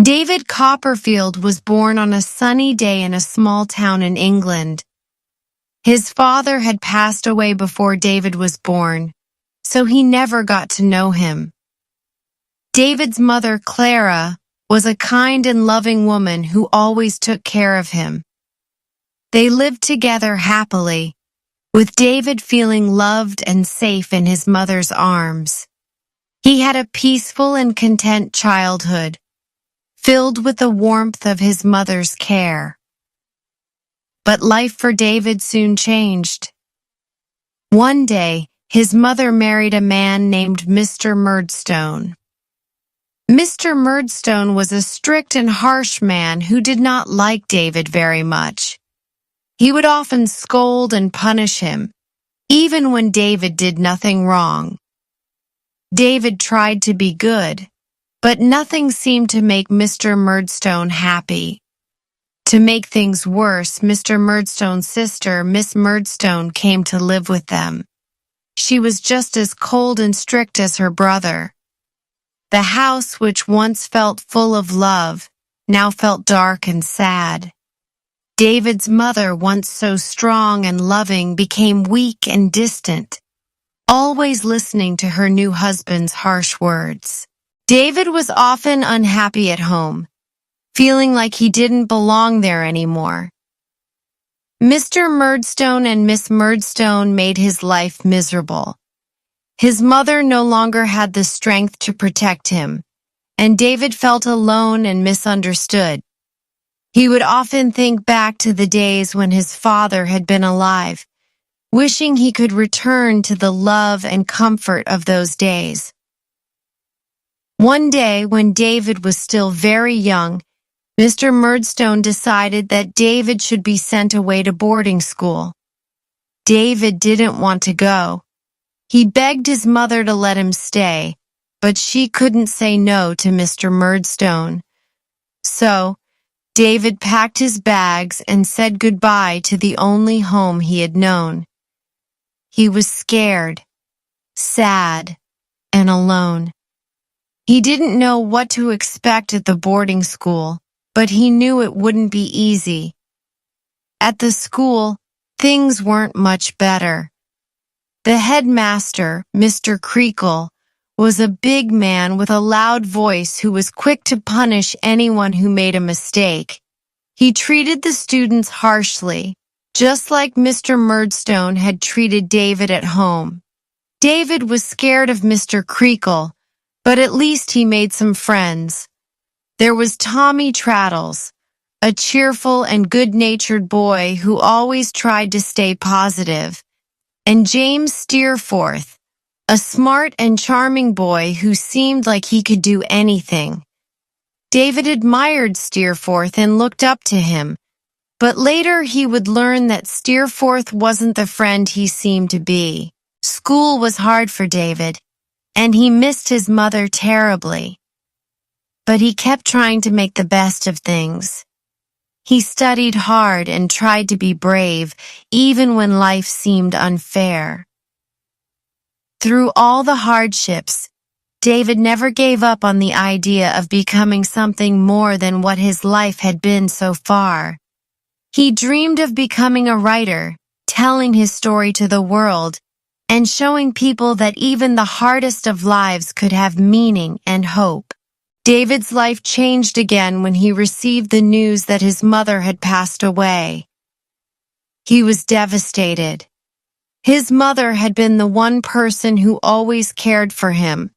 David Copperfield was born on a sunny day in a small town in England. His father had passed away before David was born, so he never got to know him. David's mother, Clara, was a kind and loving woman who always took care of him. They lived together happily, with David feeling loved and safe in his mother's arms. He had a peaceful and content childhood, filled with the warmth of his mother's care. But life for David soon changed. One day, his mother married a man named Mr. Murdstone. Mr. Murdstone was a strict and harsh man who did not like David very much. He would often scold and punish him, even when David did nothing wrong. David tried to be good, but nothing seemed to make Mr. Murdstone happy. To make things worse, Mr. Murdstone's sister, Miss Murdstone, came to live with them. She was just as cold and strict as her brother. The house, which once felt full of love, now felt dark and sad. David's mother, once so strong and loving, became weak and distant, always listening to her new husband's harsh words. David was often unhappy at home, feeling like he didn't belong there anymore. Mr. Murdstone and Miss Murdstone made his life miserable. His mother no longer had the strength to protect him, and David felt alone and misunderstood. He would often think back to the days when his father had been alive, wishing he could return to the love and comfort of those days. One day, when David was still very young, Mr. Murdstone decided that David should be sent away to boarding school. David didn't want to go. He begged his mother to let him stay, but she couldn't say no to Mr. Murdstone. So, David packed his bags and said goodbye to the only home he had known. He was scared, sad, and alone. He didn't know what to expect at the boarding school, but he knew it wouldn't be easy. At the school, things weren't much better. The headmaster, Mr. Creakle, was a big man with a loud voice who was quick to punish anyone who made a mistake. He treated the students harshly, just like Mr. Murdstone had treated David at home. David was scared of Mr. Creakle, but at least he made some friends. There was Tommy Traddles, a cheerful and good-natured boy who always tried to stay positive, and James Steerforth, a smart and charming boy who seemed like he could do anything. David admired Steerforth and looked up to him, but later he would learn that Steerforth wasn't the friend he seemed to be. School was hard for David, and he missed his mother terribly. But he kept trying to make the best of things. He studied hard and tried to be brave, even when life seemed unfair. Through all the hardships, David never gave up on the idea of becoming something more than what his life had been so far. He dreamed of becoming a writer, telling his story to the world, and showing people that even the hardest of lives could have meaning and hope. David's life changed again when he received the news that his mother had passed away. He was devastated. His mother had been the one person who always cared for him,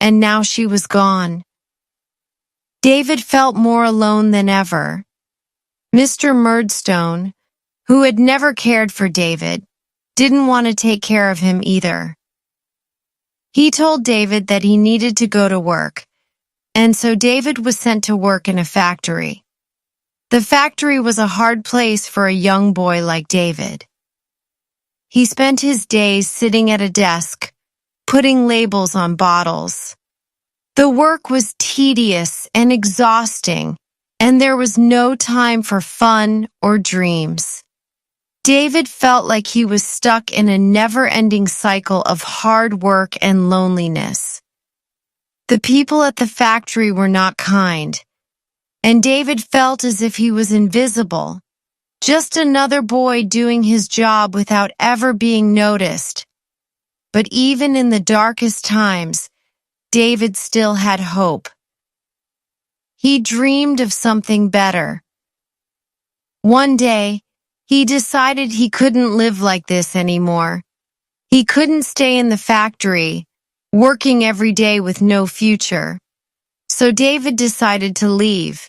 and now she was gone. David felt more alone than ever. Mr. Murdstone, who had never cared for David, didn't want to take care of him either. He told David that he needed to go to work, and so David was sent to work in a factory. The factory was a hard place for a young boy like David. He spent his days sitting at a desk, putting labels on bottles. The work was tedious and exhausting, and there was no time for fun or dreams. David felt like he was stuck in a never-ending cycle of hard work and loneliness. The people at the factory were not kind, and David felt as if he was invisible, just another boy doing his job without ever being noticed. But even in the darkest times, David still had hope. He dreamed of something better. One day, he decided he couldn't live like this anymore. He couldn't stay in the factory, working every day with no future. So David decided to leave.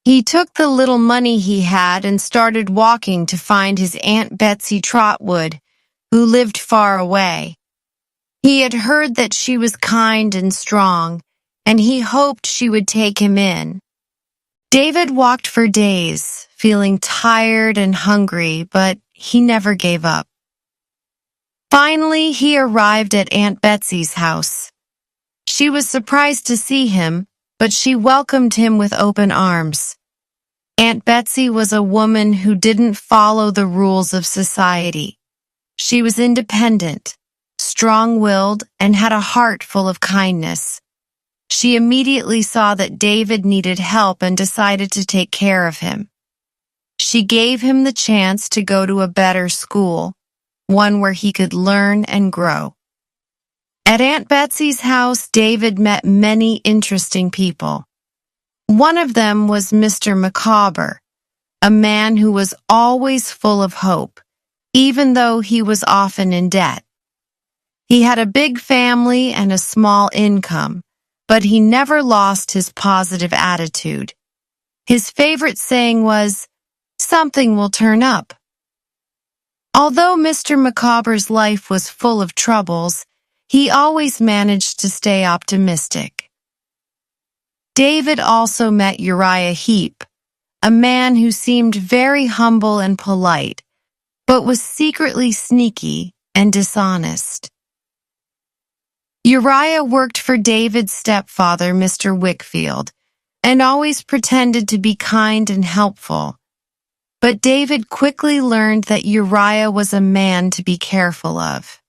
He took the little money he had and started walking to find his Aunt Betsy Trotwood, who lived far away. He had heard that she was kind and strong, and he hoped she would take him in. David walked for days, feeling tired and hungry, but he never gave up. Finally, he arrived at Aunt Betsy's house. She was surprised to see him, but she welcomed him with open arms. Aunt Betsy was a woman who didn't follow the rules of society. She was independent, strong-willed, and had a heart full of kindness. She immediately saw that David needed help and decided to take care of him. She gave him the chance to go to a better school, one where he could learn and grow. At Aunt Betsy's house, David met many interesting people. One of them was Mr. Micawber, a man who was always full of hope, even though he was often in debt. He had a big family and a small income, but he never lost his positive attitude. His favorite saying was, "Something will turn up." Although Mr. Micawber's life was full of troubles, he always managed to stay optimistic. David also met Uriah Heep, a man who seemed very humble and polite, but was secretly sneaky and dishonest. Uriah worked for David's stepfather, Mr. Wickfield, and always pretended to be kind and helpful. But David quickly learned that Uriah was a man to be careful of.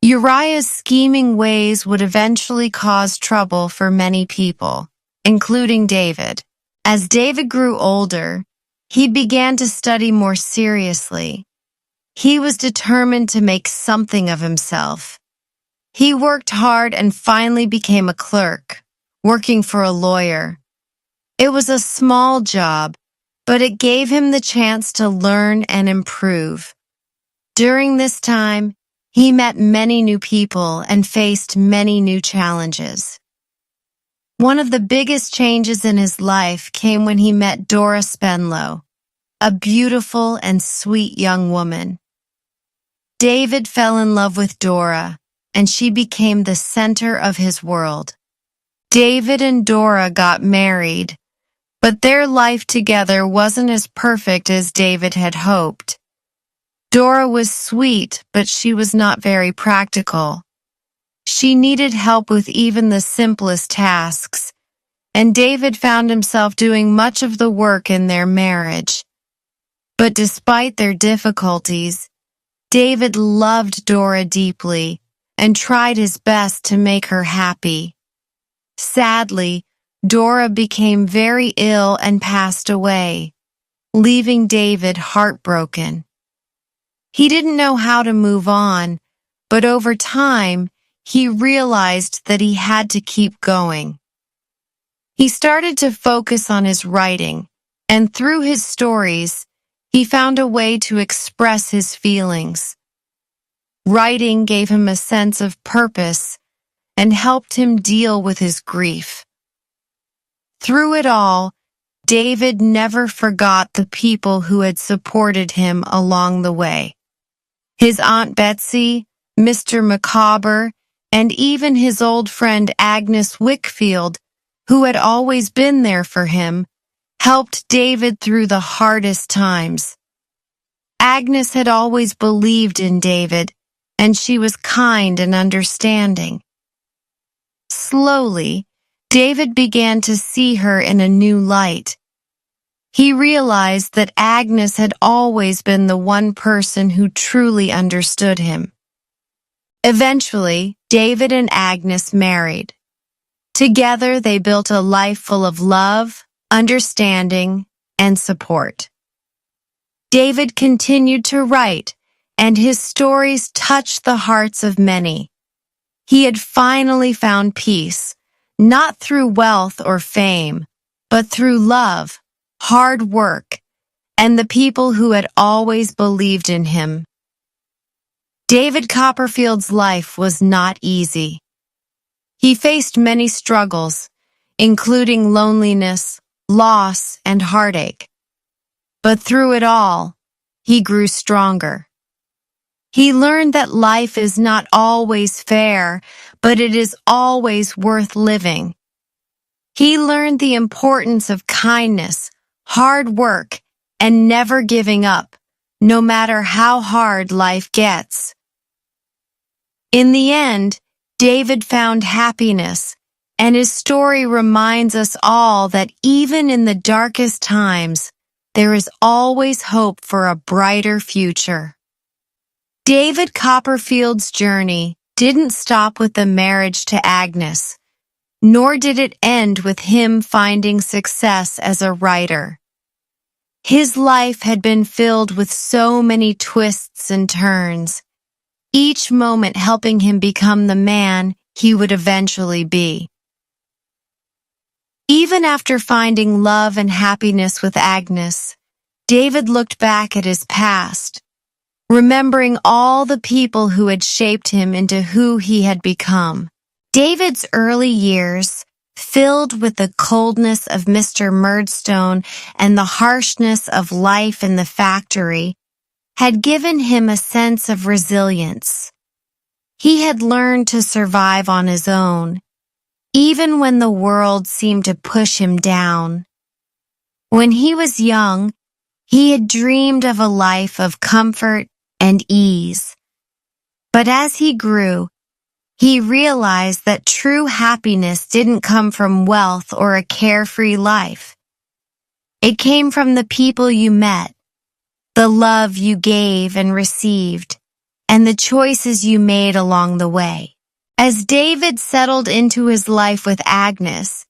Uriah's scheming ways would eventually cause trouble for many people, including David. As David grew older, he began to study more seriously. He was determined to make something of himself. He worked hard and finally became a clerk, working for a lawyer. It was a small job, but it gave him the chance to learn and improve. During this time, he met many new people and faced many new challenges. One of the biggest changes in his life came when he met Dora Spenlow, a beautiful and sweet young woman. David fell in love with Dora, and she became the center of his world. David and Dora got married, but their life together wasn't as perfect as David had hoped. Dora was sweet, but she was not very practical. She needed help with even the simplest tasks, and David found himself doing much of the work in their marriage. But despite their difficulties, David loved Dora deeply and tried his best to make her happy. Sadly, Dora became very ill and passed away, leaving David heartbroken. He didn't know how to move on, but over time, he realized that he had to keep going. He started to focus on his writing, and through his stories, he found a way to express his feelings. Writing gave him a sense of purpose and helped him deal with his grief. Through it all, David never forgot the people who had supported him along the way. His Aunt Betsy, Mr. Micawber, and even his old friend Agnes Wickfield, who had always been there for him, helped David through the hardest times. Agnes had always believed in David, and she was kind and understanding. Slowly, David began to see her in a new light. He realized that Agnes had always been the one person who truly understood him. Eventually, David and Agnes married. Together, they built a life full of love, understanding, and support. David continued to write, and his stories touched the hearts of many. He had finally found peace, not through wealth or fame, but through love, hard work, and the people who had always believed in him. David Copperfield's life was not easy. He faced many struggles, including loneliness, loss, and heartache. But through it all, he grew stronger. He learned that life is not always fair, but it is always worth living. He learned the importance of kindness, hard work, and never giving up, no matter how hard life gets. In the end, David found happiness, and his story reminds us all that even in the darkest times, there is always hope for a brighter future. David Copperfield's journey didn't stop with the marriage to Agnes, nor did it end with him finding success as a writer. His life had been filled with so many twists and turns, each moment helping him become the man he would eventually be. Even after finding love and happiness with Agnes, David looked back at his past, remembering all the people who had shaped him into who he had become. David's early years, filled with the coldness of Mr. Murdstone and the harshness of life in the factory, had given him a sense of resilience. He had learned to survive on his own, even when the world seemed to push him down. When he was young, he had dreamed of a life of comfort and ease. But as he grew, he realized that true happiness didn't come from wealth or a carefree life. It came from the people you met, the love you gave and received, and the choices you made along the way. As David settled into his life with Agnes,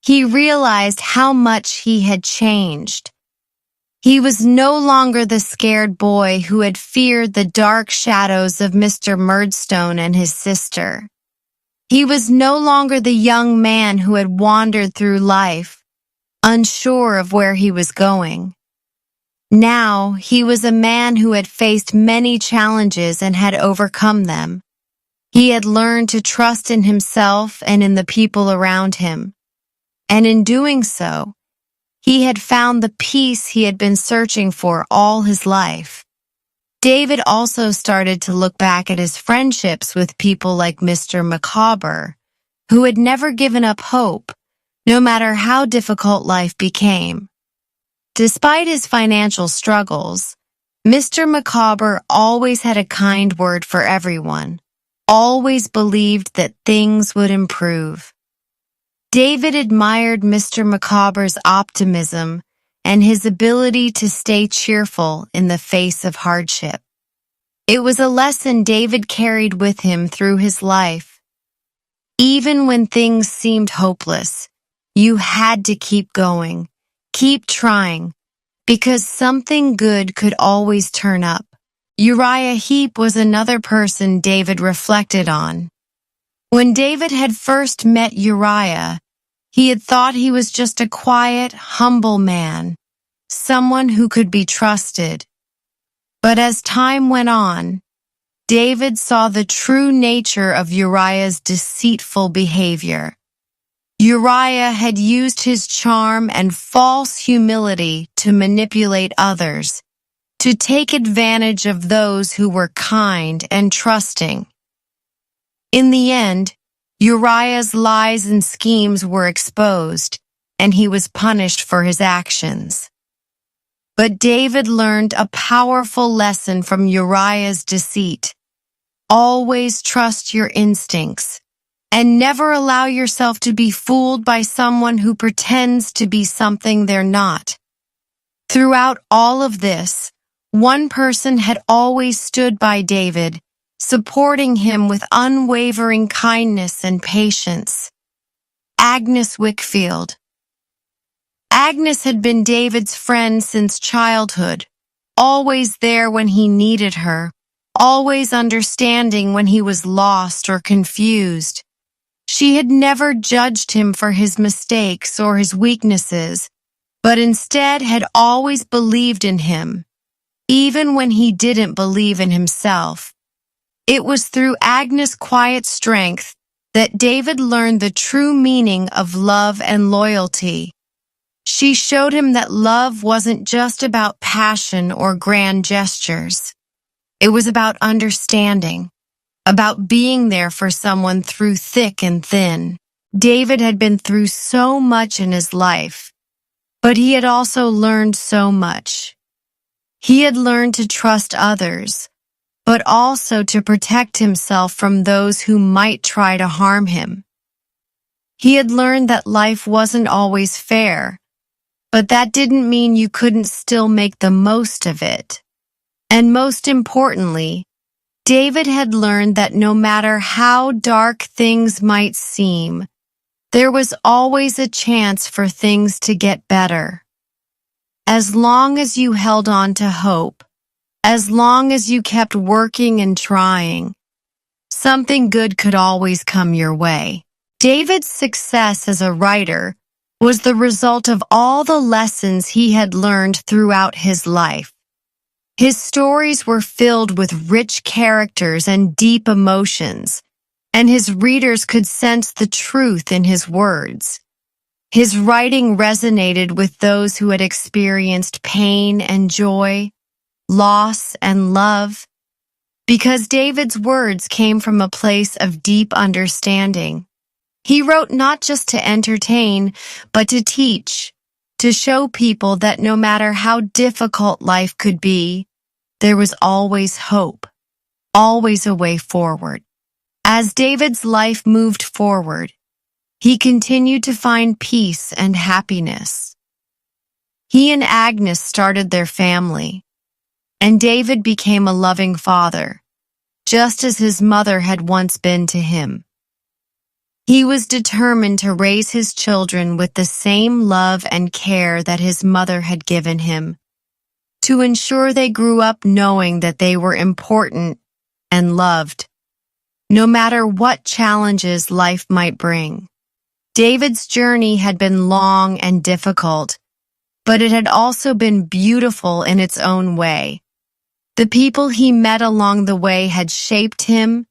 he realized how much he had changed. He was no longer the scared boy who had feared the dark shadows of Mr. Murdstone and his sister. He was no longer the young man who had wandered through life, unsure of where he was going. Now he was a man who had faced many challenges and had overcome them. He had learned to trust in himself and in the people around him. And in doing so, he had found the peace he had been searching for all his life. David also started to look back at his friendships with people like Mr. Micawber, who had never given up hope, no matter how difficult life became. Despite his financial struggles, Mr. Micawber always had a kind word for everyone, always believed that things would improve. David admired Mr. Micawber's optimism and his ability to stay cheerful in the face of hardship. It was a lesson David carried with him through his life. Even when things seemed hopeless, you had to keep going, keep trying, because something good could always turn up. Uriah Heep was another person David reflected on. When David had first met Uriah, he had thought he was just a quiet, humble man, someone who could be trusted. But as time went on, David saw the true nature of Uriah's deceitful behavior. Uriah had used his charm and false humility to manipulate others, to take advantage of those who were kind and trusting. In the end, Uriah's lies and schemes were exposed, and he was punished for his actions. But David learned a powerful lesson from Uriah's deceit. Always trust your instincts, and never allow yourself to be fooled by someone who pretends to be something they're not. Throughout all of this, one person had always stood by David, supporting him with unwavering kindness and patience. Agnes Wickfield. Agnes had been David's friend since childhood, always there when he needed her, always understanding when he was lost or confused. She had never judged him for his mistakes or his weaknesses, but instead had always believed in him, even when he didn't believe in himself. It was through Agnes' quiet strength that David learned the true meaning of love and loyalty. She showed him that love wasn't just about passion or grand gestures. It was about understanding, about being there for someone through thick and thin. David had been through so much in his life, but he had also learned so much. He had learned to trust others, but also to protect himself from those who might try to harm him. He had learned that life wasn't always fair, but that didn't mean you couldn't still make the most of it. And most importantly, David had learned that no matter how dark things might seem, there was always a chance for things to get better. As long as you held on to hope, as long as you kept working and trying, something good could always come your way. David's success as a writer was the result of all the lessons he had learned throughout his life. His stories were filled with rich characters and deep emotions, and his readers could sense the truth in his words. His writing resonated with those who had experienced pain and joy, loss and love, because David's words came from a place of deep understanding. He wrote not just to entertain, but to teach, to show people that no matter how difficult life could be, there was always hope, always a way forward. As David's life moved forward, he continued to find peace and happiness. He and Agnes started their family, and David became a loving father, just as his mother had once been to him. He was determined to raise his children with the same love and care that his mother had given him, to ensure they grew up knowing that they were important and loved, no matter what challenges life might bring. David's journey had been long and difficult, but it had also been beautiful in its own way. The people he met along the way had shaped him,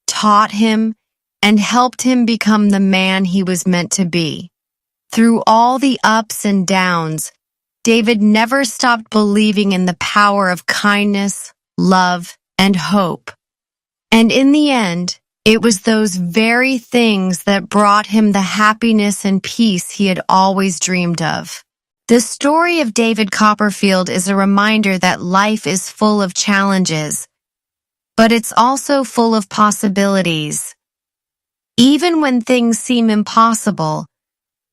taught him, and helped him become the man he was meant to be. Through all the ups and downs, David never stopped believing in the power of kindness, love, and hope. And in the end, it was those very things that brought him the happiness and peace he had always dreamed of. The story of David Copperfield is a reminder that life is full of challenges, but it's also full of possibilities. Even when things seem impossible,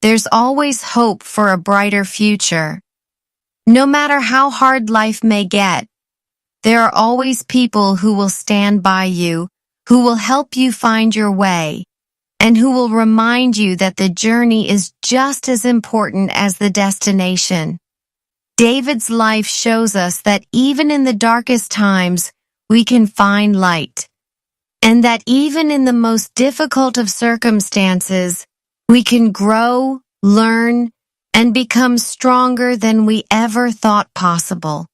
there's always hope for a brighter future. No matter how hard life may get, there are always people who will stand by you, who will help you find your way, and who will remind you that the journey is just as important as the destination. David's life shows us that even in the darkest times, we can find light, and that even in the most difficult of circumstances, we can grow, learn, and become stronger than we ever thought possible.